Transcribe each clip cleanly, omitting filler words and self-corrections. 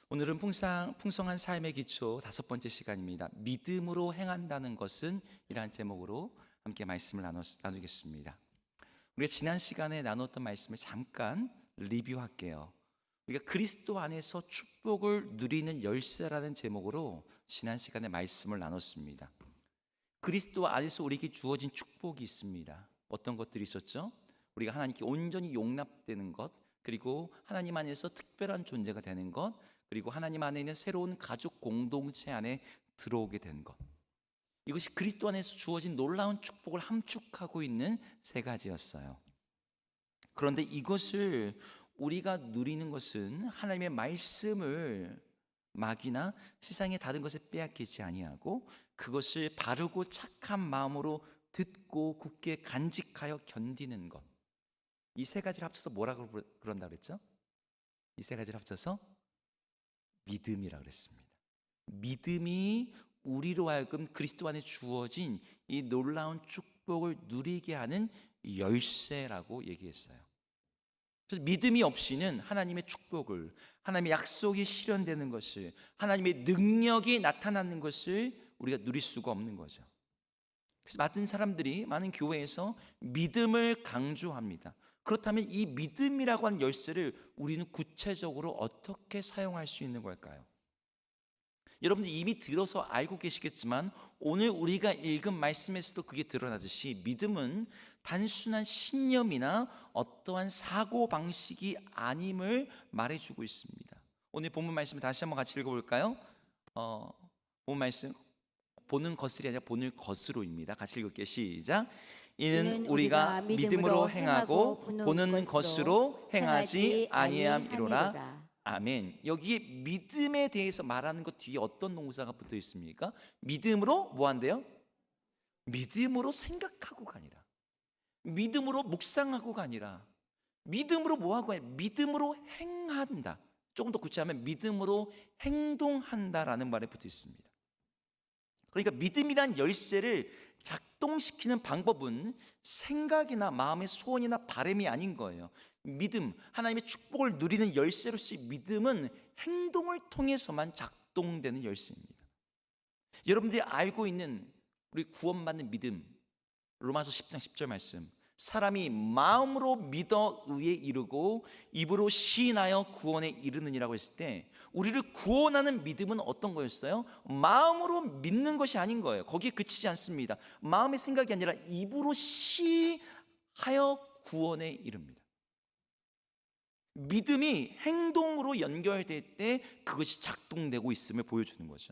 오늘은 풍성한 삶의 기초 5번째 시간입니다. 믿음으로 행한다는 것은 이라는 제목으로 함께 말씀을 나누겠습니다. 우리가 지난 시간에 나눴던 말씀을 잠깐 리뷰할게요. 우리가 그리스도 안에서 축복을 누리는 열쇠라는 제목으로 지난 시간에 말씀을 나눴습니다. 그리스도 안에서 우리에게 주어진 축복이 있습니다. 어떤 것들이 있었죠? 우리가 하나님께 온전히 용납되는 것, 그리고 하나님 안에서 특별한 존재가 되는 것, 그리고 하나님 안에 있는 새로운 가족 공동체 안에 들어오게 된 것. 이것이 그리스도 안에서 주어진 놀라운 축복을 함축하고 있는 세 가지였어요. 그런데 이것을 우리가 누리는 것은 하나님의 말씀을 마귀나 세상의 다른 것에 빼앗기지 아니하고 그것을 바르고 착한 마음으로 듣고 굳게 간직하여 견디는 것. 이 세 가지를 합쳐서 뭐라고 그런다 그랬죠? 이 세 가지를 합쳐서 믿음이라고 그랬습니다. 믿음이 우리로 하여금 그리스도 안에 주어진 이 놀라운 축복을 누리게 하는 열쇠라고 얘기했어요. 그래서 믿음이 없이는 하나님의 축복을, 하나님의 약속이 실현되는 것을, 하나님의 능력이 나타나는 것을 우리가 누릴 수가 없는 거죠. 그래서 많은 교회에서 믿음을 강조합니다. 그렇다면 이 믿음이라고 하는 열쇠를 우리는 구체적으로 어떻게 사용할 수 있는 걸까요? 여러분들 이미 들어서 알고 계시겠지만 오늘 우리가 읽은 말씀에서도 그게 드러나듯이 믿음은 단순한 신념이나 어떠한 사고방식이 아님을 말해주고 있습니다. 오늘 본문 말씀을 다시 한번 같이 읽어볼까요? 본문 말씀 보는 것을이 아니라 보는 것으로입니다. 같이 읽을게요. 시작. 이는 우리가 믿음으로 행하고 보는 것으로 행하지 아니함이로라. 아멘. 여기에 믿음에 대해서 말하는 것 뒤에 어떤 동사가 붙어 있습니까? 믿음으로 뭐 한대요? 믿음으로 생각하고가 아니라, 믿음으로 묵상하고가 아니라, 믿음으로 뭐 하고 아니라 믿음으로 행한다. 조금 더 구체하면 믿음으로 행동한다라는 말에 붙어 있습니다. 그러니까 믿음이란 열쇠를 작동시키는 방법은 생각이나 마음의 소원이나 바람이 아닌 거예요. 믿음, 하나님의 축복을 누리는 열쇠로서의 믿음은 행동을 통해서만 작동되는 열쇠입니다. 여러분들이 알고 있는 우리 구원받는 믿음, 로마서 10장 10절 말씀, 사람이 마음으로 믿어 의에 이르고 입으로 시인하여 구원에 이르느니라고 했을 때 우리를 구원하는 믿음은 어떤 거였어요? 마음으로 믿는 것이 아닌 거예요. 거기에 그치지 않습니다. 마음의 생각이 아니라 입으로 시하여 구원에 이릅니다. 믿음이 행동으로 연결될 때 그것이 작동되고 있음을 보여주는 거죠.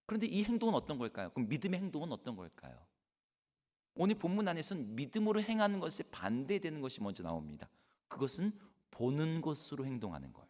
그런데 이 행동은 어떤 걸까요? 그럼 믿음의 행동은 어떤 걸까요? 오늘 본문 안에서는 믿음으로 행하는 것에 반대되는 것이 먼저 나옵니다. 그것은 보는 것으로 행동하는 거예요.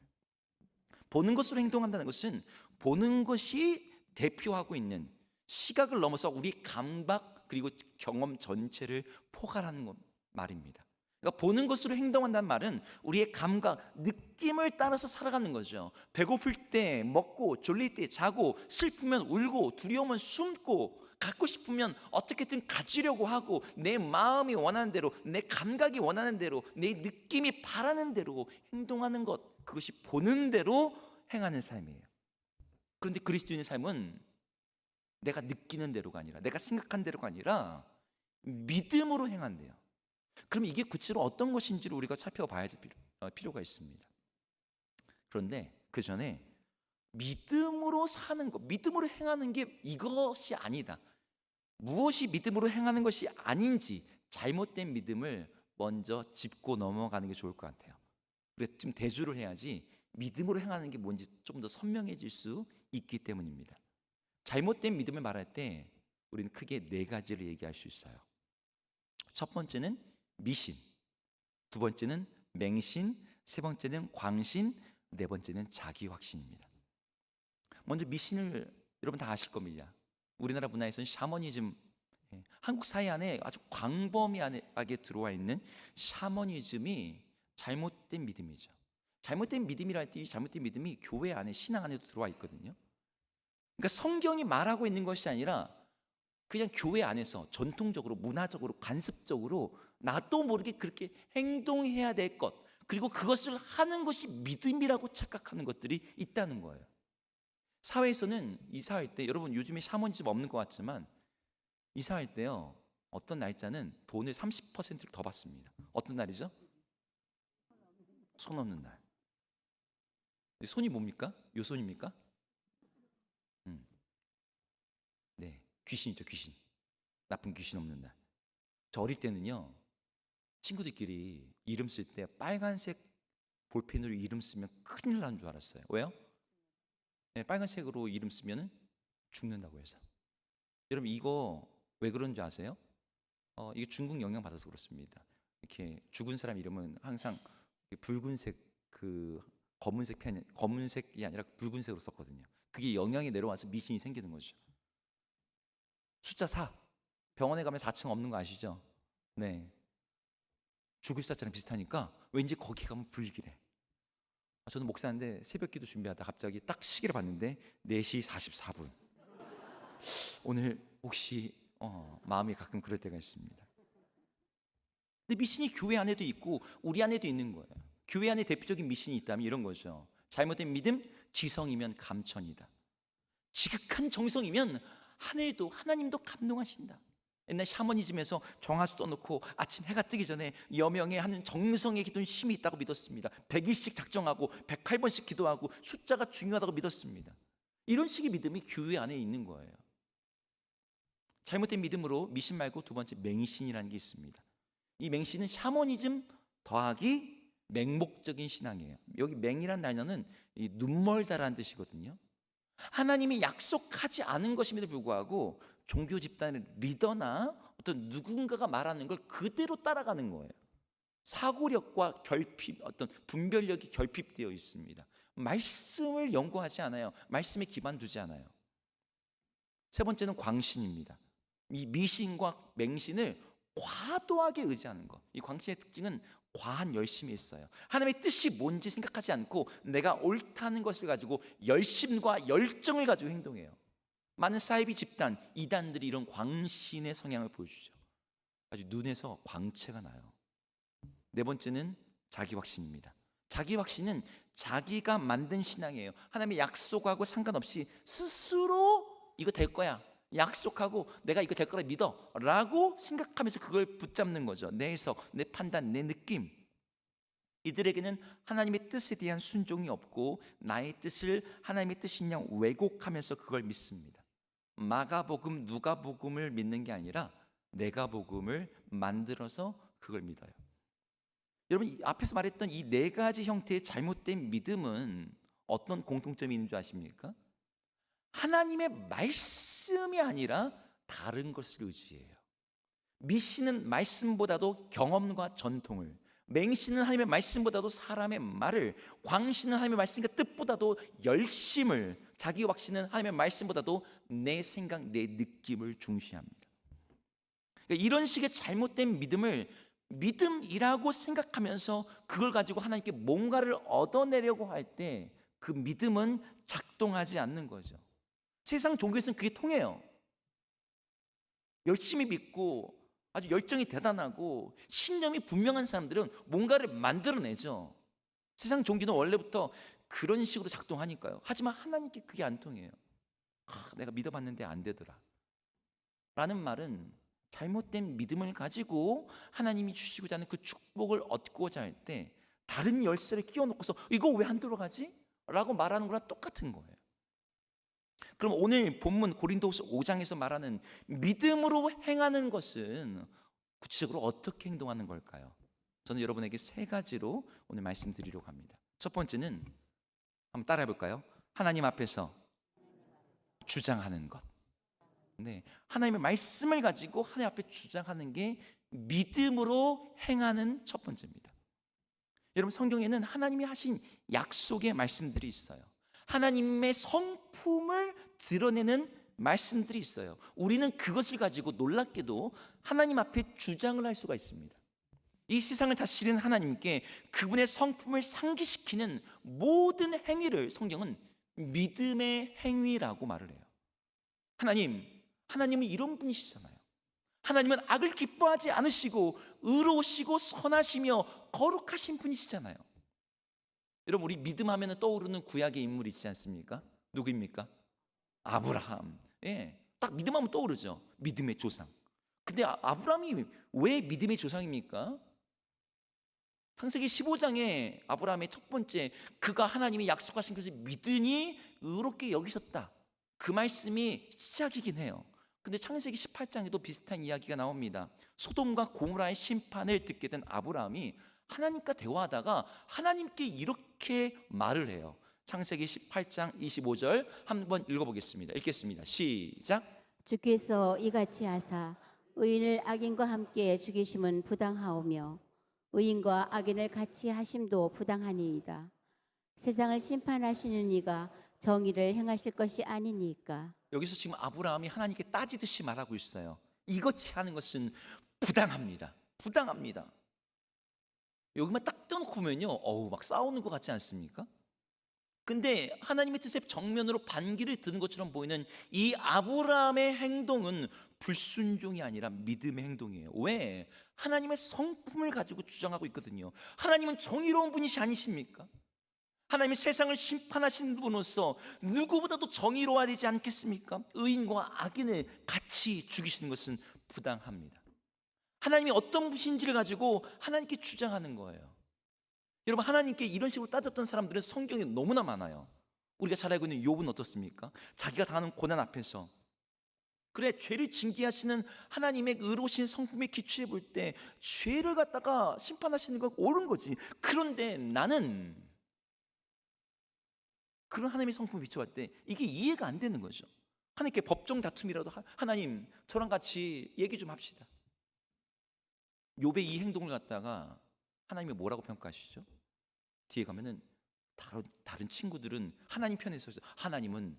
보는 것으로 행동한다는 것은 보는 것이 대표하고 있는 시각을 넘어서 우리 감각 그리고 경험 전체를 포괄하는 말입니다. 그러니까 보는 것으로 행동한다는 말은 우리의 감각, 느낌을 따라서 살아가는 거죠. 배고플 때 먹고, 졸릴 때 자고, 슬프면 울고, 두려우면 숨고, 갖고 싶으면 어떻게든 가지려고 하고, 내 마음이 원하는 대로, 내 감각이 원하는 대로, 내 느낌이 바라는 대로 행동하는 것, 그것이 보는 대로 행하는 삶이에요. 그런데 그리스도인의 삶은 내가 느끼는 대로가 아니라, 내가 생각한 대로가 아니라 믿음으로 행한대요. 그럼 이게 구체로 어떤 것인지를 우리가 살펴봐야 될 필요가 있습니다. 그런데 그 전에 믿음으로 사는 것, 믿음으로 행하는 게 이것이 아니다. 무엇이 믿음으로 행하는 것이 아닌지 잘못된 믿음을 먼저 짚고 넘어가는 게 좋을 것 같아요. 그래서 좀 대조를 해야지 믿음으로 행하는 게 뭔지 좀 더 선명해질 수 있기 때문입니다. 잘못된 믿음을 말할 때 우리는 크게 4가지를 얘기할 수 있어요. 첫 번째는 미신, 두 번째는 맹신, 세 번째는 광신, 네 번째는 자기 확신입니다. 먼저 미신을 여러분 다 아실 겁니다. 우리나라 문화에서는 샤머니즘, 한국 사회 안에 아주 광범위하게 들어와 있는 샤머니즘이 잘못된 믿음이죠. 잘못된 믿음이라 할 때 이 잘못된 믿음이 교회 안에, 신앙 안에도 들어와 있거든요. 그러니까 성경이 말하고 있는 것이 아니라 그냥 교회 안에서 전통적으로, 문화적으로, 관습적으로 나도 모르게 그렇게 행동해야 될 것, 그리고 그것을 하는 것이 믿음이라고 착각하는 것들이 있다는 거예요. 사회에서는 이사할 때, 여러분 요즘에 샤머니즘 없는 것 같지만 이사할 때요, 어떤 날짜는 돈을 30%를 더 받습니다. 어떤 날이죠? 손 없는 날. 손이 뭡니까? 요 손입니까? 네, 귀신이죠, 귀신. 나쁜 귀신 없는 날. 저 어릴 때는요, 친구들끼리 이름 쓸 때 빨간색 볼펜으로 이름 쓰면 큰일 나는 줄 알았어요. 왜요? 네, 빨간색으로 이름 쓰면 죽는다고 해서. 여러분 이거 왜 그런지 아세요? 이게 중국 영향 받아서 그렇습니다. 이렇게 죽은 사람 이름은 항상 붉은색, 그 검은색 펜, 검은색이 아니라 붉은색으로 썼거든요. 그게 영향이 내려와서 미신이 생기는 거죠. 숫자 4. 병원에 가면 4층 없는 거 아시죠? 네. 죽을 사자랑 비슷하니까 왠지 거기 가면 불길해. 저는 목사인데 새벽기도 준비하다 갑자기 딱 시계를 봤는데 4시 44분. 오늘 혹시 마음이 가끔 그럴 때가 있습니다. 근데 미신이 교회 안에도 있고 우리 안에도 있는 거예요. 교회 안에 대표적인 미신이 있다면 이런 거죠. 잘못된 믿음, 지성이면 감천이다. 지극한 정성이면 하늘도 하나님도 감동하신다. 옛날 샤머니즘에서 정화수 떠놓고 아침 해가 뜨기 전에 여명에 하는 정성의 기도는 힘이 있다고 믿었습니다. 100일씩 작정하고 108번씩 기도하고 숫자가 중요하다고 믿었습니다. 이런 식의 믿음이 교회 안에 있는 거예요. 잘못된 믿음으로 미신 말고 두 번째 맹신이라는 게 있습니다. 이 맹신은 샤머니즘 더하기 맹목적인 신앙이에요. 여기 맹이란 단어는 눈멀다라는 뜻이거든요. 하나님이 약속하지 않은 것임에도 불구하고 종교 집단의 리더나 어떤 누군가가 말하는 걸 그대로 따라가는 거예요. 사고력과 결핍, 어떤 분별력이 결핍되어 있습니다. 말씀을 연구하지 않아요. 말씀에 기반 두지 않아요. 세 번째는 광신입니다. 이 미신과 맹신을 과도하게 의지하는 것. 이 광신의 특징은 과한 열심이 있어요. 하나님의 뜻이 뭔지 생각하지 않고 내가 옳다는 것을 가지고 열심과 열정을 가지고 행동해요. 많은 사이비 집단, 이단들이 이런 광신의 성향을 보여주죠. 아주 눈에서 광채가 나요. 네 번째는 자기 확신입니다. 자기 확신은 자기가 만든 신앙이에요. 하나님의 약속하고 상관없이 스스로 이거 될 거야, 약속하고 내가 이거 될 거라 믿어 라고 생각하면서 그걸 붙잡는 거죠. 내 해석, 내 판단, 내 느낌. 이들에게는 하나님의 뜻에 대한 순종이 없고 나의 뜻을 하나님의 뜻이냐 왜곡하면서 그걸 믿습니다. 마가복음, 누가복음을 믿는 게 아니라 내가 복음을 만들어서 그걸 믿어요. 여러분 앞에서 말했던 이 네 가지 형태의 잘못된 믿음은 어떤 공통점이 있는 줄 아십니까? 하나님의 말씀이 아니라 다른 것을 의지해요. 미신은 말씀보다도 경험과 전통을, 맹신은 하나님의 말씀보다도 사람의 말을, 광신은 하나님의 말씀과 뜻보다도 열심을, 자기 확신은 하나님의 말씀보다도 내 생각, 내 느낌을 중시합니다. 그러니까 이런 식의 잘못된 믿음을 믿음이라고 생각하면서 그걸 가지고 하나님께 뭔가를 얻어내려고 할 때 그 믿음은 작동하지 않는 거죠. 세상 종교에서는 그게 통해요. 열심히 믿고 아주 열정이 대단하고 신념이 분명한 사람들은 뭔가를 만들어내죠. 세상 종교는 원래부터 그런 식으로 작동하니까요. 하지만 하나님께 그게 안 통해요. 내가 믿어봤는데 안 되더라 라는 말은 잘못된 믿음을 가지고 하나님이 주시고자 하는 그 축복을 얻고자 할 때 다른 열쇠를 끼워놓고서 이거 왜 안 들어가지? 라고 말하는 거랑 똑같은 거예요. 그럼 오늘 본문 고린도후서 5장에서 말하는 믿음으로 행하는 것은 구체적으로 어떻게 행동하는 걸까요? 저는 여러분에게 세 가지로 오늘 말씀드리려고 합니다. 첫 번째는 한번 따라해 볼까요? 하나님 앞에서 주장하는 것. 네, 하나님의 말씀을 가지고 하나님 앞에 주장하는 게 믿음으로 행하는 첫 번째입니다. 여러분 성경에는 하나님이 하신 약속의 말씀들이 있어요. 하나님의 성품을 드러내는 말씀들이 있어요. 우리는 그것을 가지고 놀랍게도 하나님 앞에 주장을 할 수가 있습니다. 이 세상을 다스리는 하나님께 그분의 성품을 상기시키는 모든 행위를 성경은 믿음의 행위라고 말을 해요. 하나님은 이런 분이시잖아요. 하나님은 악을 기뻐하지 않으시고 의로우시고 선하시며 거룩하신 분이시잖아요. 여러분, 우리 믿음 하면 떠오르는 구약의 인물이 있지 않습니까? 누구입니까? 아브라함. 예, 딱 믿음하면 떠오르죠. 믿음의 조상. 근데 아브라함이 왜 믿음의 조상입니까? 창세기 15장에 아브라함의 첫 번째, 그가 하나님이 약속하신 것을 믿으니 의롭게 여기셨다, 그 말씀이 시작이긴 해요. 근데 창세기 18장에도 비슷한 이야기가 나옵니다. 소돔과 고모라의 심판을 듣게 된 아브라함이 하나님과 대화하다가 하나님께 이렇게 말을 해요. 창세기 18장 25절 한번 읽어보겠습니다. 읽겠습니다. 시작. 주께서 이같이 하사 의인을 악인과 함께 죽이심은 부당하오며 의인과 악인을 같이 하심도 부당하니이다. 세상을 심판하시는 이가 정의를 행하실 것이 아니니까. 여기서 지금 아브라함이 하나님께 따지듯이 말하고 있어요. 이같이 하는 것은 부당합니다. 부당합니다. 여기만 딱 떼어놓고 보면요, 어우, 막 싸우는 것 같지 않습니까? 근데 하나님의 뜻에 정면으로 반기를 드는 것처럼 보이는 이 아브라함의 행동은 불순종이 아니라 믿음의 행동이에요. 왜? 하나님의 성품을 가지고 주장하고 있거든요. 하나님은 정의로운 분이시 아니십니까? 하나님이 세상을 심판하시는 분으로서 누구보다도 정의로워야 되지 않겠습니까? 의인과 악인을 같이 죽이시는 것은 부당합니다. 하나님이 어떤 분인지를 가지고 하나님께 주장하는 거예요. 여러분, 하나님께 이런 식으로 따졌던 사람들은 성경에 너무나 많아요. 우리가 잘 알고 있는 욥은 어떻습니까? 자기가 당하는 고난 앞에서 그래, 죄를 징계하시는 하나님의 의로우신 성품에 기초해 볼 때 죄를 갖다가 심판하시는 건 옳은 거지. 그런데 나는 그런 하나님의 성품을 비춰볼 때 이게 이해가 안 되는 거죠. 하나님께 법정 다툼이라도 하나님 저랑 같이 얘기 좀 합시다. 욥의 이 행동을 갖다가 하나님이 뭐라고 평가하시죠? 뒤에 가면은 다른 친구들은 하나님 편에 서서 하나님은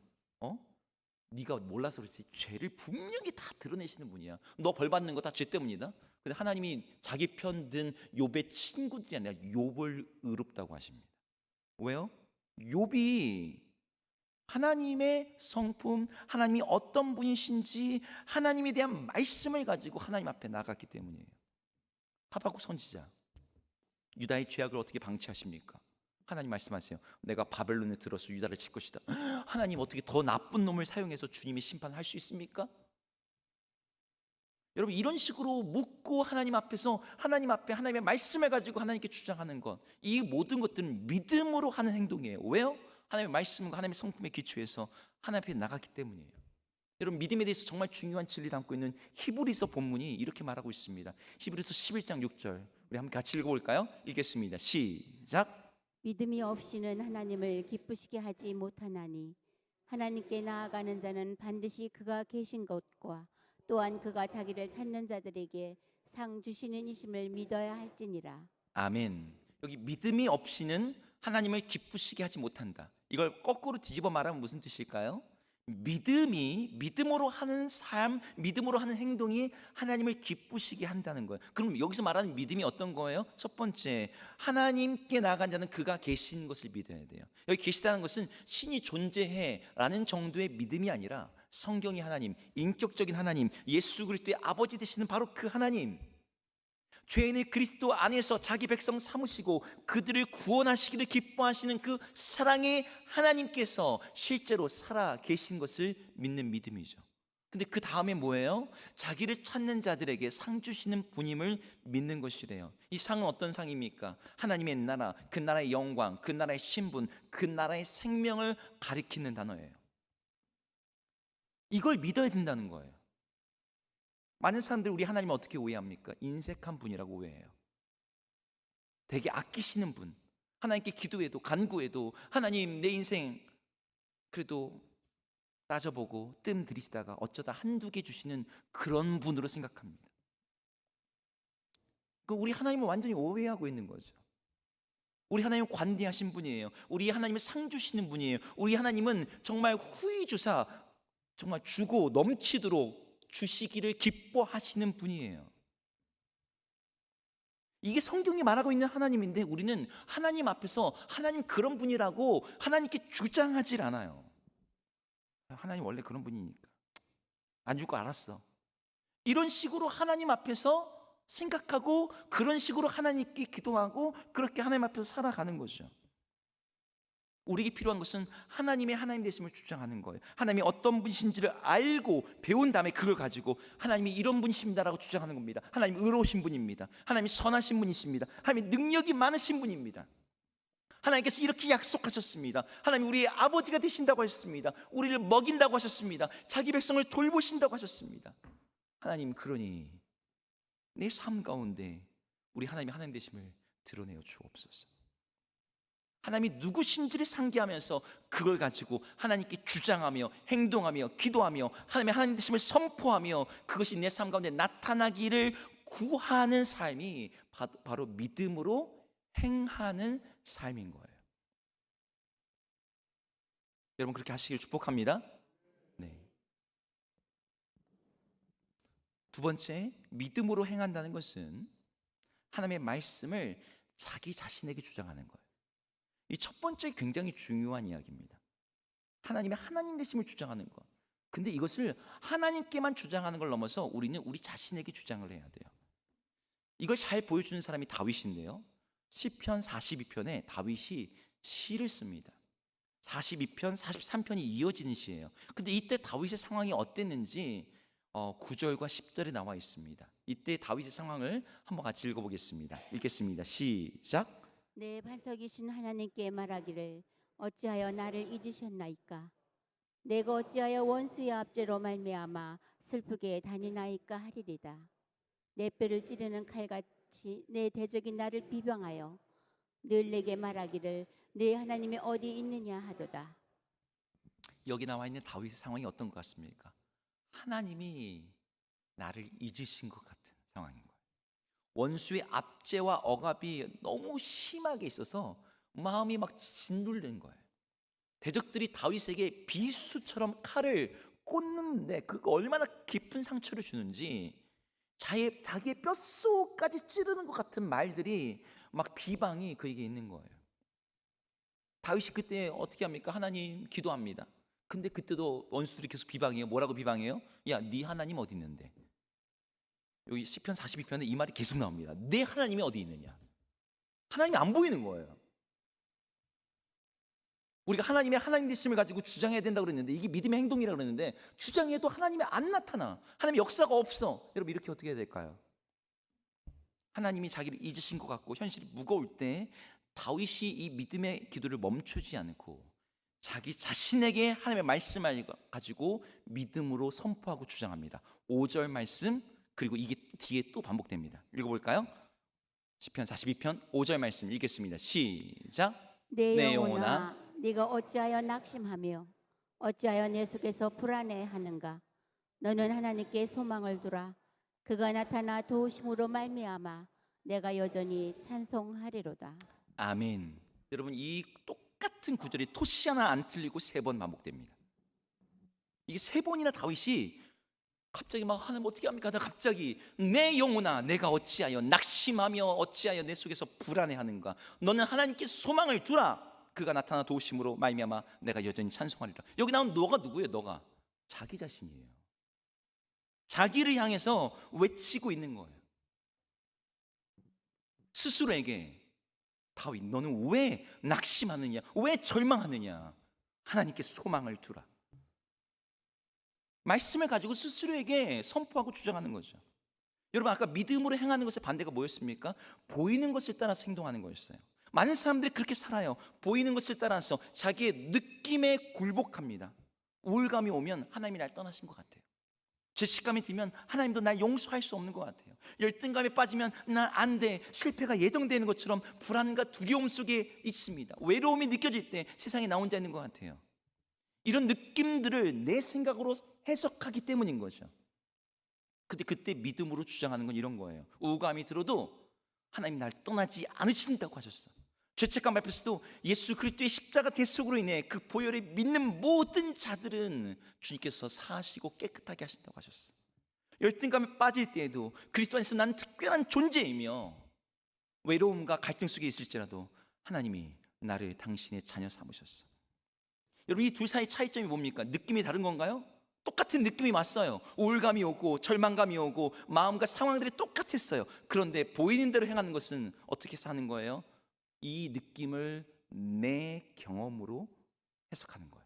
네가 몰라서 그렇지 죄를 분명히 다 드러내시는 분이야. 너 벌 받는 거 다 죄 때문이다. 근데 하나님이 자기 편 든 욥의 친구들이 아니라 욥을 의롭다고 하십니다. 왜요? 욥이 하나님의 성품, 하나님이 어떤 분이신지 하나님에 대한 말씀을 가지고 하나님 앞에 나갔기 때문이에요. 하박국 선지자, 유다의 죄악을 어떻게 방치하십니까? 하나님 말씀하세요. 내가 바벨론에 들어서 유다를 칠 것이다. 하나님 어떻게 더 나쁜 놈을 사용해서 주님이 심판할 수 있습니까? 여러분, 이런 식으로 묻고 하나님 앞에서 하나님 앞에 하나님의 말씀을 가지고 하나님께 주장하는 것, 이 모든 것들은 믿음으로 하는 행동이에요. 왜요? 하나님의 말씀과 하나님의 성품에 기초해서 하나님 앞에 나갔기 때문이에요. 여러분, 믿음에 대해서 정말 중요한 진리 담고 있는 히브리서 본문이 이렇게 말하고 있습니다. 히브리서 11장 6절 우리 함께 같이 읽어볼까요? 읽겠습니다. 시작. 믿음이 없이는 하나님을 기쁘시게 하지 못하나니 하나님께 나아가는 자는 반드시 그가 계신 것과 또한 그가 자기를 찾는 자들에게 상 주시는 이심을 믿어야 할지니라. 아멘. 여기 믿음이 없이는 하나님을 기쁘시게 하지 못한다. 이걸 거꾸로 뒤집어 말하면 무슨 뜻일까요? 믿음으로 하는 삶, 믿음으로 하는 행동이 하나님을 기쁘시게 한다는 거예요. 그럼 여기서 말하는 믿음이 어떤 거예요? 첫 번째, 하나님께 나아간 자는 그가 계신 것을 믿어야 돼요. 여기 계시다는 것은 신이 존재해라는 정도의 믿음이 아니라 성경이 하나님, 인격적인 하나님, 예수 그리스도의 아버지 되시는 바로 그 하나님, 죄인의 그리스도 안에서 자기 백성 삼으시고 그들을 구원하시기를 기뻐하시는 그 사랑의 하나님께서 실제로 살아 계신 것을 믿는 믿음이죠. 근데 그 다음에 뭐예요? 자기를 찾는 자들에게 상 주시는 분임을 믿는 것이래요. 이 상은 어떤 상입니까? 하나님의 나라, 그 나라의 영광, 그 나라의 신분, 그 나라의 생명을 가리키는 단어예요. 이걸 믿어야 된다는 거예요. 많은 사람들이 우리 하나님을 어떻게 오해합니까? 인색한 분이라고 오해해요. 되게 아끼시는 분, 하나님께 기도해도 간구해도 하나님 내 인생 그래도 따져보고 뜸 들이시다가 어쩌다 한두 개 주시는 그런 분으로 생각합니다. 우리 하나님을 완전히 오해하고 있는 거죠. 우리 하나님은 관대하신 분이에요. 우리 하나님은 상 주시는 분이에요. 우리 하나님은 정말 후히 주사 정말 주고 넘치도록 주시기를 기뻐하시는 분이에요. 이게 성경이 말하고 있는 하나님인데 우리는 하나님 앞에서 하나님 그런 분이라고 하나님께 주장하질 않아요. 하나님 원래 그런 분이니까 안 줄 거 알았어. 이런 식으로 하나님 앞에서 생각하고 그런 식으로 하나님께 기도하고 그렇게 하나님 앞에서 살아가는 거죠. 우리에게 필요한 것은 하나님의 하나님 되심을 주장하는 거예요. 하나님이 어떤 분이신지를 알고 배운 다음에 그걸 가지고 하나님이 이런 분이십니다라고 주장하는 겁니다. 하나님 의로우신 분입니다. 하나님이 선하신 분이십니다. 하나님이 능력이 많으신 분입니다. 하나님께서 이렇게 약속하셨습니다. 하나님 우리의 아버지가 되신다고 하셨습니다. 우리를 먹인다고 하셨습니다. 자기 백성을 돌보신다고 하셨습니다. 하나님, 그러니 내 삶 가운데 우리 하나님의 하나님 되심을 드러내어 주옵소서. 하나님이 누구신지를 상기하면서 그걸 가지고 하나님께 주장하며 행동하며 기도하며 하나님의 하나님 되심을 선포하며 그것이 내 삶 가운데 나타나기를 구하는 삶이 바로 믿음으로 행하는 삶인 거예요. 여러분 그렇게 하시길 축복합니다. 네. 두 번째, 믿음으로 행한다는 것은 하나님의 말씀을 자기 자신에게 주장하는 거예요. 이 첫 번째 굉장히 중요한 이야기입니다. 하나님의 하나님 되심을 주장하는 것. 근데 이것을 하나님께만 주장하는 걸 넘어서 우리는 우리 자신에게 주장을 해야 돼요. 이걸 잘 보여주는 사람이 다윗인데요. 시편 42편에 다윗이 시를 씁니다. 42편, 43편이 이어지는 시예요. 근데 이때 다윗의 상황이 어땠는지 9절과 10절에 나와 있습니다. 이때 다윗의 상황을 한번 같이 읽어보겠습니다. 읽겠습니다. 시작. 내 반석이신 하나님께 말하기를 어찌하여 나를 잊으셨나이까? 내가 어찌하여 원수의 압제로 말미암아 슬프게 다니나이까 하리리다. 내 뼈를 찌르는 칼같이 내 대적이 나를 비방하여 늘 내게 말하기를 네 하나님이 어디 있느냐 하도다. 여기 나와 있는 다윗의 상황이 어떤 것 같습니까? 하나님이 나를 잊으신 것 같은 상황인 거예요. 원수의 압제와 억압이 너무 심하게 있어서 마음이 막 진둘된 거예요. 대적들이 다윗에게 비수처럼 칼을 꽂는데 그거 얼마나 깊은 상처를 주는지 자기의 뼛속까지 찌르는 것 같은 말들이 막 비방이 그에게 있는 거예요. 다윗이 그때 어떻게 합니까? 하나님 기도합니다. 근데 그때도 원수들이 계속 비방해요. 뭐라고 비방해요? 야, 네 하나님 어디 있는데? 여기 시편 42편에 이 말이 계속 나옵니다. 내 하나님이 어디 있느냐? 하나님이 안 보이는 거예요. 우리가 하나님의 하나님 되심을 가지고 주장해야 된다고 그랬는데 이게 믿음의 행동이라고 그랬는데 주장해도 하나님이 안 나타나. 하나님의 역사가 없어. 여러분 이렇게 어떻게 해야 될까요? 하나님이 자기를 잊으신 것 같고 현실이 무거울 때 다윗이 이 믿음의 기도를 멈추지 않고 자기 자신에게 하나님의 말씀을 가지고 믿음으로 선포하고 주장합니다. 5절 말씀 그리고 이게 뒤에 또 반복됩니다. 읽어볼까요? 시편 42편 5절 말씀 읽겠습니다. 시작. 내 영혼아 네가 어찌하여 낙심하며 어찌하여 내 속에서 불안해하는가? 너는 하나님께 소망을 두라. 그가 나타나 도우심으로 말미암아 내가 여전히 찬송하리로다. 아멘. 여러분 이 똑같은 구절이 토시 하나 안 틀리고 3번 반복됩니다. 이게 3번이나 다윗이 갑자기 막 하나님 어떻게 합니까? 나 갑자기 내 영혼아 내가 어찌하여 낙심하며 어찌하여 내 속에서 불안해하는가? 너는 하나님께 소망을 두라. 그가 나타나 도우심으로 말미암아 내가 여전히 찬송하리라. 여기 나온 너가 누구예요? 너가 자기 자신이에요. 자기를 향해서 외치고 있는 거예요. 스스로에게 다윗 너는 왜 낙심하느냐? 왜 절망하느냐? 하나님께 소망을 두라. 말씀을 가지고 스스로에게 선포하고 주장하는 거죠. 여러분 아까 믿음으로 행하는 것의 반대가 뭐였습니까? 보이는 것을 따라서 행동하는 거였어요. 많은 사람들이 그렇게 살아요. 보이는 것을 따라서 자기의 느낌에 굴복합니다. 우울감이 오면 하나님이 날 떠나신 것 같아요. 죄책감이 들면 하나님도 날 용서할 수 없는 것 같아요. 열등감에 빠지면 난 안 돼, 실패가 예정되는 것처럼 불안과 두려움 속에 있습니다. 외로움이 느껴질 때 세상에 나 혼자 있는 것 같아요. 이런 느낌들을 내 생각으로 해석하기 때문인 거죠. 근데 그때 믿음으로 주장하는 건 이런 거예요. 우울감이 들어도 하나님 날 떠나지 않으신다고 하셨어. 죄책감 앞에서도 예수 그리스도의 십자가 대속으로 인해 그 보혈을 믿는 모든 자들은 주님께서 사하시고 깨끗하게 하신다고 하셨어. 열등감에 빠질 때에도 그리스도 안에서 나는 특별한 존재이며 외로움과 갈등 속에 있을지라도 하나님이 나를 당신의 자녀 삼으셨어. 여러분 이 둘 사이 차이점이 뭡니까? 느낌이 다른 건가요? 똑같은 느낌이 왔어요. 우울감이 오고 절망감이 오고 마음과 상황들이 똑같았어요. 그런데 보이는 대로 행하는 것은 어떻게 사는 거예요? 이 느낌을 내 경험으로 해석하는 거예요.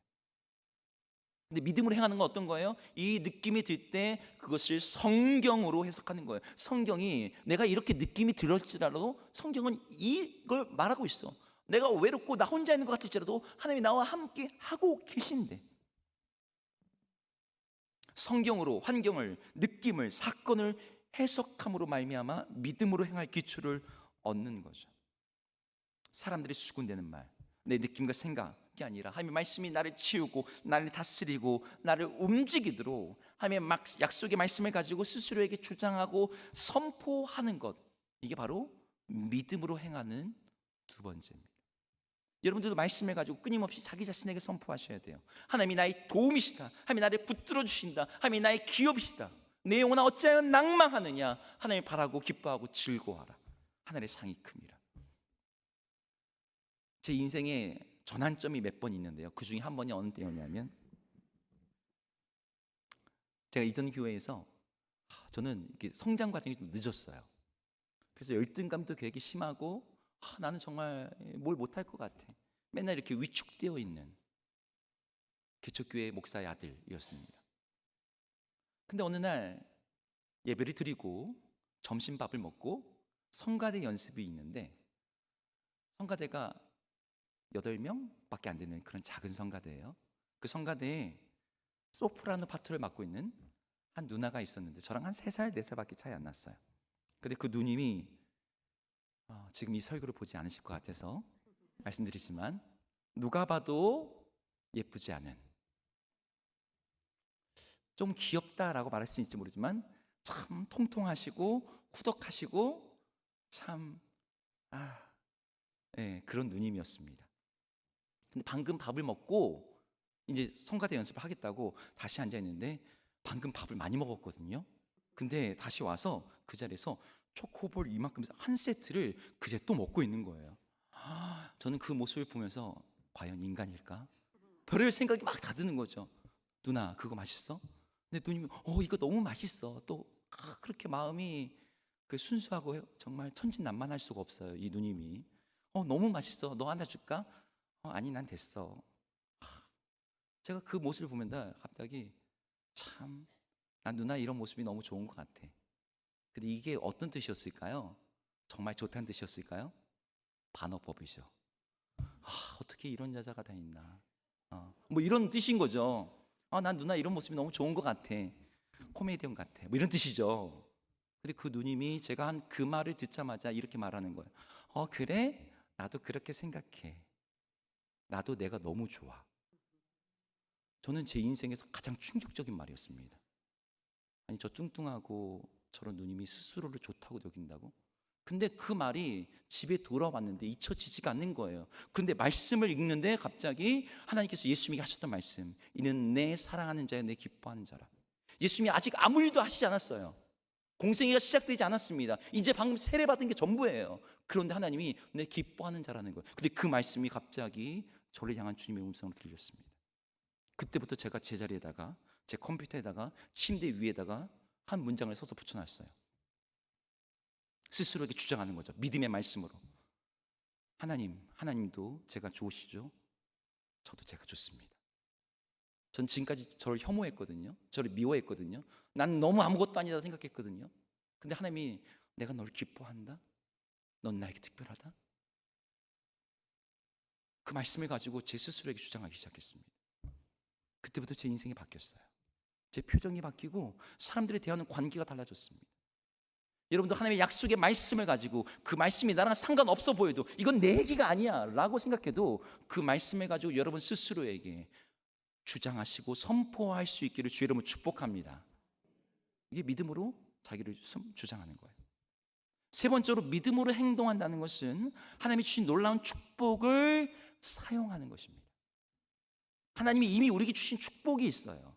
근데 믿음으로 행하는 건 어떤 거예요? 이 느낌이 들 때 그것을 성경으로 해석하는 거예요. 성경이 내가 이렇게 느낌이 들었지라도 성경은 이걸 말하고 있어. 내가 외롭고 나 혼자 있는 것 같을지라도 하나님이 나와 함께 하고 계신데, 성경으로 환경을, 느낌을, 사건을 해석함으로 말미암아 믿음으로 행할 기초를 얻는 거죠. 사람들이 수군대는 말, 내 느낌과 생각이 아니라 하나님의 말씀이 나를 치우고 나를 다스리고 나를 움직이도록 하나님의 약속의 말씀을 가지고 스스로에게 주장하고 선포하는 것, 이게 바로 믿음으로 행하는 두 번째입니다. 여러분들도 말씀을 가지고 끊임없이 자기 자신에게 선포하셔야 돼요. 하나님이 나의 도움이시다. 하나님이 나를 붙들어 주신다. 하나님이 나의 기업이시다. 내 영혼아 어찌하여 낭망하느냐. 하나님을 바라고 기뻐하고 즐거워하라. 하늘의 상이 큽니다. 제 인생에 전환점이 몇 번 있는데요. 그 중에 한 번이 어느 때였냐면, 제가 이전 교회에서 저는 이렇게 성장 과정이 좀 늦었어요. 그래서 열등감도 되게 심하고 나는 정말 뭘 못할 것 같아. 맨날 이렇게 위축되어 있는 개척교회 목사의 아들이었습니다. 근데 어느 날 예배를 드리고 점심밥을 먹고 성가대 연습이 있는데, 성가대가 8명밖에 안 되는 그런 작은 성가대예요. 그 성가대에 소프라노 파트를 맡고 있는 한 누나가 있었는데 저랑 한 3살, 4살밖에 차이 안 났어요. 근데 그 누님이 지금 이 설교를 보지 않으실 것 같아서 말씀드리지만, 누가 봐도 예쁘지 않은, 좀 귀엽다라고 말할 수 있을지 모르지만 참 통통하시고 후덕하시고 참 그런 누님이었습니다. 근데 방금 밥을 먹고 이제 성가대 연습을 하겠다고 다시 앉아 있는데, 방금 밥을 많이 먹었거든요. 근데 다시 와서 그 자리에서 초코볼 이만큼 한 세트를 그제 또 먹고 있는 거예요. 저는 그 모습을 보면서 과연 인간일까? 별의 생각이 막 다 드는 거죠. 누나 그거 맛있어? 근데 누님이 이거 너무 맛있어. 또 그렇게 마음이 순수하고 정말 천진난만할 수가 없어요. 이 누님이 너무 맛있어. 너 하나 줄까? 아니 난 됐어. 제가 그 모습을 보면 갑자기 참, 난 누나 이런 모습이 너무 좋은 것 같아. 근데 이게 어떤 뜻이었을까요? 정말 좋다는 뜻이었을까요? 반어법이죠. 어떻게 이런 여자가 다 있나. 뭐 이런 뜻인 거죠. 난 누나 이런 모습이 너무 좋은 것 같아. 코미디언 같아. 뭐 이런 뜻이죠. 근데 그 누님이 제가 한 그 말을 듣자마자 이렇게 말하는 거예요. 그래? 나도 그렇게 생각해. 나도 내가 너무 좋아. 저는 제 인생에서 가장 충격적인 말이었습니다. 아니 저 뚱뚱하고 저런 누님이 스스로를 좋다고 여긴다고? 근데 그 말이 집에 돌아왔는데 잊혀지지가 않는 거예요. 그런데 말씀을 읽는데 갑자기 하나님께서 예수님이 하셨던 말씀, 이는 내 사랑하는 자여 내 기뻐하는 자라. 예수님이 아직 아무 일도 하시지 않았어요. 공생애가 시작되지 않았습니다. 이제 방금 세례받은 게 전부예요. 그런데 하나님이 내 기뻐하는 자라는 거예요. 근데 그 말씀이 갑자기 저를 향한 주님의 음성으로 들렸습니다. 그때부터 제가 제자리에다가, 제 컴퓨터에다가, 침대 위에다가 한 문장을 써서 붙여놨어요. 스스로에게 주장하는 거죠. 믿음의 말씀으로. 하나님도 제가 좋으시죠? 저도 제가 좋습니다. 전 지금까지 저를 혐오했거든요. 저를 미워했거든요. 난 너무 아무것도 아니다 생각했거든요. 근데 하나님이 내가 너를 기뻐한다? 넌 나에게 특별하다? 그 말씀을 가지고 제 스스로에게 주장하기 시작했습니다. 그때부터 제 인생이 바뀌었어요. 제 표정이 바뀌고 사람들이 대하는 관계가 달라졌습니다. 여러분도 하나님의 약속의 말씀을 가지고 그 말씀이 나랑 상관없어 보여도 이건 내 얘기가 아니야 라고 생각해도 그 말씀을 가지고 여러분 스스로에게 주장하시고 선포할 수 있기를 주 이름으로 축복합니다. 이게 믿음으로 자기를 주장하는 거예요. 세 번째로 믿음으로 행동한다는 것은 하나님이 주신 놀라운 축복을 사용하는 것입니다. 하나님이 이미 우리에게 주신 축복이 있어요.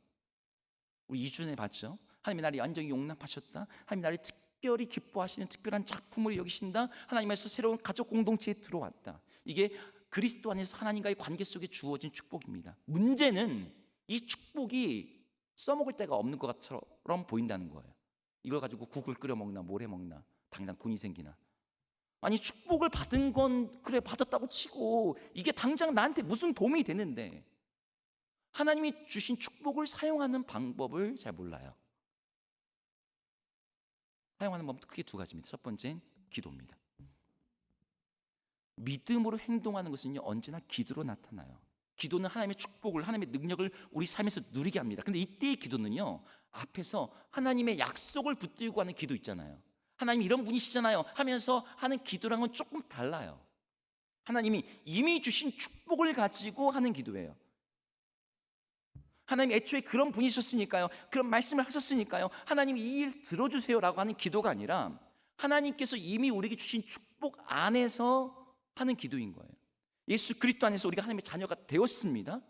우리 2주 전에 봤죠? 하나님이 나를 완전히 용납하셨다. 하나님이 나를 특별히 기뻐하시는 특별한 작품으로 여기신다. 하나님에서 새로운 가족 공동체에 들어왔다. 이게 그리스도 안에서 하나님과의 관계 속에 주어진 축복입니다. 문제는 이 축복이 써먹을 데가 없는 것처럼 보인다는 거예요. 이걸 가지고 국을 끓여 먹나 뭘 해 먹나 당장 돈이 생기나. 아니 축복을 받은 건 그래 받았다고 치고 이게 당장 나한테 무슨 도움이 되는데 하나님이 주신 축복을 사용하는 방법을 잘 몰라요. 사용하는 방법은 크게 두 가지입니다. 첫 번째는 기도입니다. 믿음으로 행동하는 것은요 언제나 기도로 나타나요. 기도는 하나님의 축복을, 하나님의 능력을 우리 삶에서 누리게 합니다. 근데 이때의 기도는요 앞에서 하나님의 약속을 붙들고 하는 기도 있잖아요. 하나님 이런 분이시잖아요 하면서 하는 기도랑은 조금 달라요. 하나님이 이미 주신 축복을 가지고 하는 기도예요. 하나님 애초에 그런 분이셨으니까요, 그런 말씀을 하셨으니까요, 하나님 이 일 들어주세요라고 하는 기도가 아니라 하나님께서 이미 우리에게 주신 축복 안에서 하는 기도인 거예요. 예수 그리스도 안에서 우리가 하나님의 자녀가 되었습니다.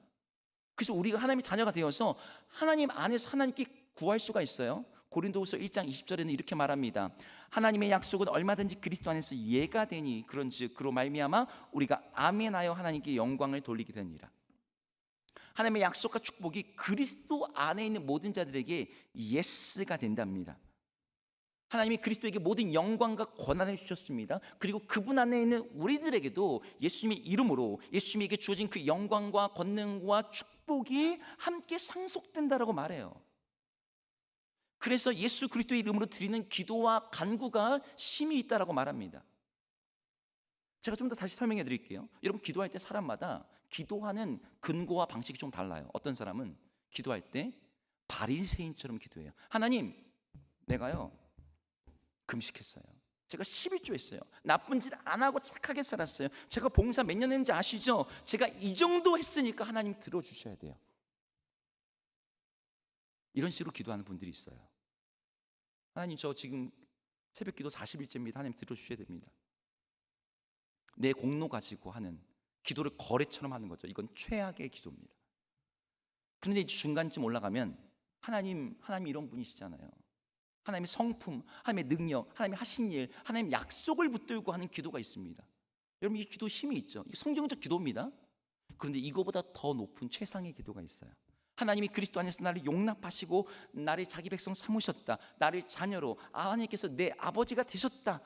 그래서 우리가 하나님의 자녀가 되어서 하나님 안에서 하나님께 구할 수가 있어요. 고린도후서 1장 20절에는 이렇게 말합니다. 하나님의 약속은 얼마든지 그리스도 안에서 예가 되니 그런즉 그로 말미암아 우리가 아멘하여 하나님께 영광을 돌리게 되니라. 하나님의 약속과 축복이 그리스도 안에 있는 모든 자들에게 예스가 된답니다. 하나님이 그리스도에게 모든 영광과 권한을 주셨습니다. 그리고 그분 안에 있는 우리들에게도 예수님의 이름으로 예수님에게 주어진 그 영광과 권능과 축복이 함께 상속된다라고 말해요. 그래서 예수 그리스도의 이름으로 드리는 기도와 간구가 심히 있다라고 말합니다. 제가 좀 더 다시 설명해 드릴게요. 여러분 기도할 때 사람마다 기도하는 근거와 방식이 좀 달라요. 어떤 사람은 기도할 때 바리새인처럼 기도해요. 하나님, 내가요 금식했어요. 제가 11조 했어요. 나쁜 짓 안 하고 착하게 살았어요. 제가 봉사 몇 년 했는지 아시죠? 제가 이 정도 했으니까 하나님 들어주셔야 돼요. 이런 식으로 기도하는 분들이 있어요. 하나님 저 지금 새벽 기도 40일째입니다. 하나님 들어주셔야 됩니다. 내 공로 가지고 하는 기도를 거래처럼 하는 거죠. 이건 최악의 기도입니다. 그런데 이제 중간쯤 올라가면 하나님 이런 분이시잖아요. 하나님의 성품, 하나님의 능력, 하나님의 하신 일, 하나님의 약속을 붙들고 하는 기도가 있습니다. 여러분 이 기도 힘이 있죠. 이게 성경적 기도입니다. 그런데 이거보다 더 높은 최상의 기도가 있어요. 하나님이 그리스도 안에서 나를 용납하시고 나를 자기 백성 삼으셨다. 나를 자녀로 하나님께서 내 아버지가 되셨다.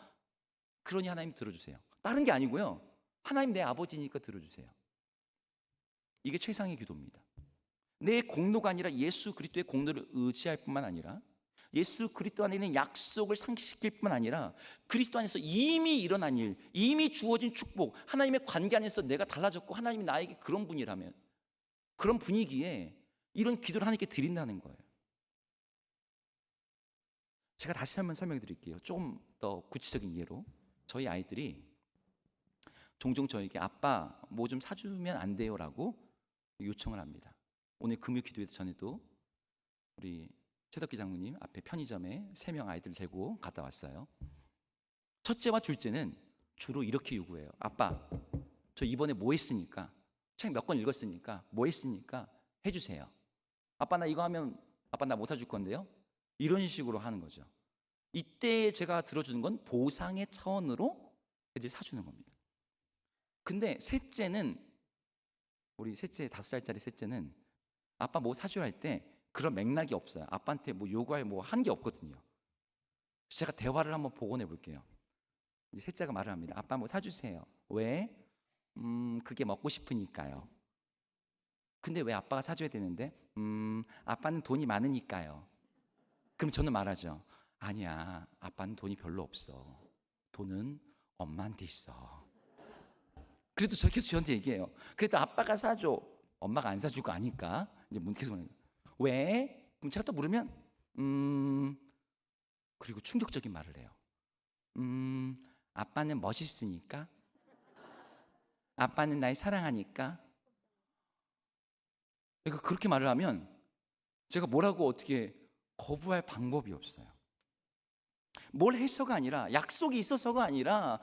그러니 하나님 들어주세요. 다른 게 아니고요. 하나님 내 아버지니까 들어주세요. 이게 최상의 기도입니다. 내 공로가 아니라 예수 그리스도의 공로를 의지할 뿐만 아니라 예수 그리스도 안에 있는 약속을 상기시킬 뿐만 아니라 그리스도 안에서 이미 일어난 일, 이미 주어진 축복, 하나님의 관계 안에서 내가 달라졌고 하나님이 나에게 그런 분이라면 그런 분위기에 이런 기도를 하나님께 드린다는 거예요. 제가 다시 한번 설명해 드릴게요. 조금 더 구체적인 예로. 저희 아이들이 종종 저에게 아빠 뭐 좀 사주면 안 돼요? 라고 요청을 합니다. 오늘 금요 기도회 전에도 우리 최덕기 장로님 앞에 편의점에 3명 아이들 데리고 갔다 왔어요. 첫째와 둘째는 주로 이렇게 요구해요. 아빠 저 이번에 뭐 했으니까 책 몇 권 읽었으니까 뭐 했으니까 해주세요. 아빠 나 이거 하면 아빠 나 못 사줄 건데요. 이런 식으로 하는 거죠. 이때 제가 들어주는 건 보상의 차원으로 애들 사주는 겁니다. 근데 셋째는 우리 셋째 5살짜리 셋째는 아빠 뭐 사줘야 할 때 그런 맥락이 없어요. 아빠한테 뭐 요구할 뭐 한 게 없거든요. 제가 대화를 한번 복원해 볼게요. 이제 셋째가 말을 합니다. 아빠 뭐 사주세요. 왜? 그게 먹고 싶으니까요. 근데 왜 아빠가 사줘야 되는데? 아빠는 돈이 많으니까요. 그럼 저는 말하죠. 아니야, 아빠는 돈이 별로 없어. 돈은 엄마한테 있어. 그래도 저 계속 저한테 얘기해요. 그래도 아빠가 사줘. 엄마가 안 사줄 거 아니까. 이제 계속 왜? 그럼 제가 또 물으면 그리고 충격적인 말을 해요. 아빠는 멋있으니까. 아빠는 날 사랑하니까. 그러니까 그렇게 말을 하면 제가 뭐라고 어떻게 거부할 방법이 없어요. 뭘 해서가 아니라 약속이 있어서가 아니라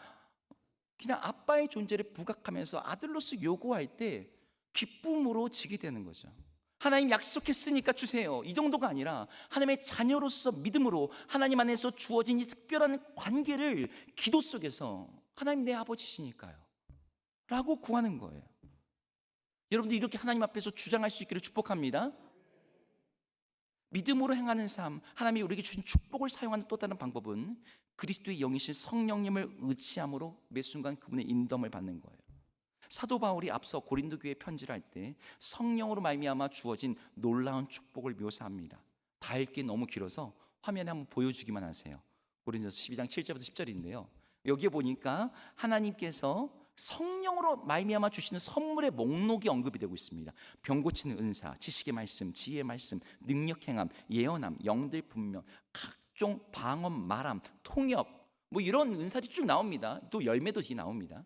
그냥 아빠의 존재를 부각하면서 아들로서 요구할 때 기쁨으로 지게 되는 거죠. 하나님 약속했으니까 주세요. 이 정도가 아니라 하나님의 자녀로서 믿음으로 하나님 안에서 주어진 이 특별한 관계를 기도 속에서 하나님 내 아버지시니까요 라고 구하는 거예요. 여러분들 이렇게 하나님 앞에서 주장할 수 있기를 축복합니다. 믿음으로 행하는 삶, 하나님이 우리에게 주신 축복을 사용하는 또 다른 방법은 그리스도의 영이신 성령님을 의지함으로 매 순간 그분의 인도함을 받는 거예요. 사도 바울이 앞서 고린도 교회에 편지를 할 때 성령으로 말미암아 주어진 놀라운 축복을 묘사합니다. 다 읽기 너무 길어서 화면에 한번 보여주기만 하세요. 고린도서 12장 7절부터 10절인데요. 여기에 보니까 하나님께서 성령으로 말미암아 주시는 선물의 목록이 언급이 되고 있습니다. 병 고치는 은사, 지식의 말씀, 지혜의 말씀, 능력 행함, 예언함, 영들 분명, 각종 방언, 말함, 통역, 뭐 이런 은사들이 쭉 나옵니다. 또 열매도 나옵니다.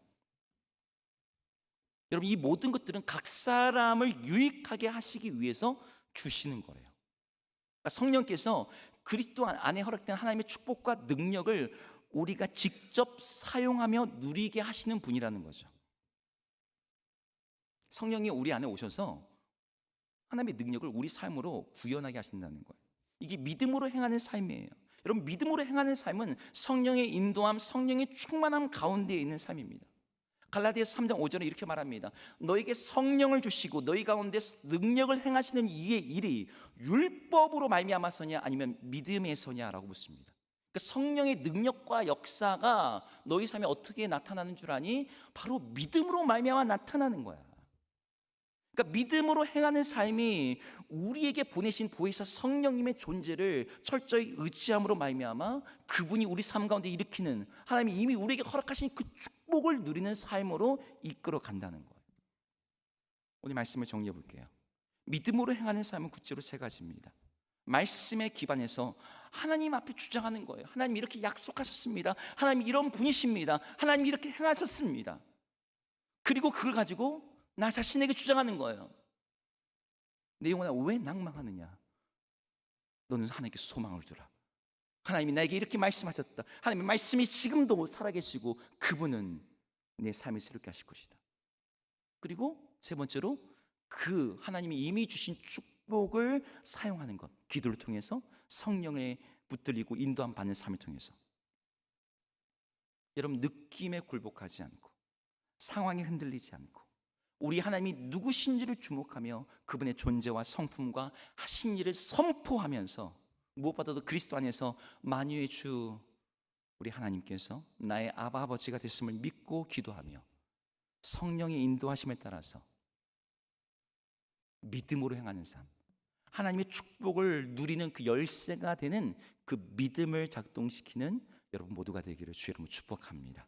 여러분, 이 모든 것들은 각 사람을 유익하게 하시기 위해서 주시는 거예요. 그러니까 성령께서 그리스도 안에 허락된 하나님의 축복과 능력을 우리가 직접 사용하며 누리게 하시는 분이라는 거죠. 성령이 우리 안에 오셔서 하나님의 능력을 우리 삶으로 구현하게 하신다는 거예요. 이게 믿음으로 행하는 삶이에요. 여러분, 믿음으로 행하는 삶은 성령의 인도함, 성령의 충만함 가운데에 있는 삶입니다. 갈라디아서 3장 5절에 이렇게 말합니다. 너에게 성령을 주시고 너희 가운데 능력을 행하시는 이의 일이 율법으로 말미암아서냐 아니면 믿음에서냐라고 묻습니다. 그러니까 성령의 능력과 역사가 너희 삶에 어떻게 나타나는 줄 아니? 바로 믿음으로 말미암아 나타나는 거야. 그러니까 믿음으로 행하는 삶이 우리에게 보내신 보혜사 성령님의 존재를 철저히 의지함으로 말미암아 그분이 우리 삶 가운데 일으키는 하나님이 이미 우리에게 허락하신 그 축복을 누리는 삶으로 이끌어 간다는 거예요. 오늘 말씀을 정리해 볼게요. 믿음으로 행하는 삶은 구체로 세 가지입니다. 말씀에 기반해서 하나님 앞에 주장하는 거예요. 하나님 이렇게 약속하셨습니다. 하나님 이런 분이십니다. 하나님 이렇게 행하셨습니다. 그리고 그걸 가지고 나 자신에게 주장하는 거예요. 내 영혼아, 왜 낭망하느냐? 너는 하나님께 소망을 두라. 하나님이 나에게 이렇게 말씀하셨다. 하나님의 말씀이 지금도 살아계시고 그분은 내 삶을 새롭게 하실 것이다. 그리고 세 번째로 그 하나님이 이미 주신 축복을 사용하는 것, 기도를 통해서 성령에 붙들리고 인도함 받는 삶을 통해서. 여러분, 느낌에 굴복하지 않고 상황에 흔들리지 않고 우리 하나님이 누구신지를 주목하며 그분의 존재와 성품과 하신 일을 선포하면서 무엇보다도 그리스도 안에서 만유의 주 우리 하나님께서 나의 아바 아버지가 되심을 믿고 기도하며 성령의 인도하심에 따라서 믿음으로 행하는 삶, 하나님의 축복을 누리는 그 열쇠가 되는 그 믿음을 작동시키는 여러분 모두가 되기를 주의 이름으로 축복합니다.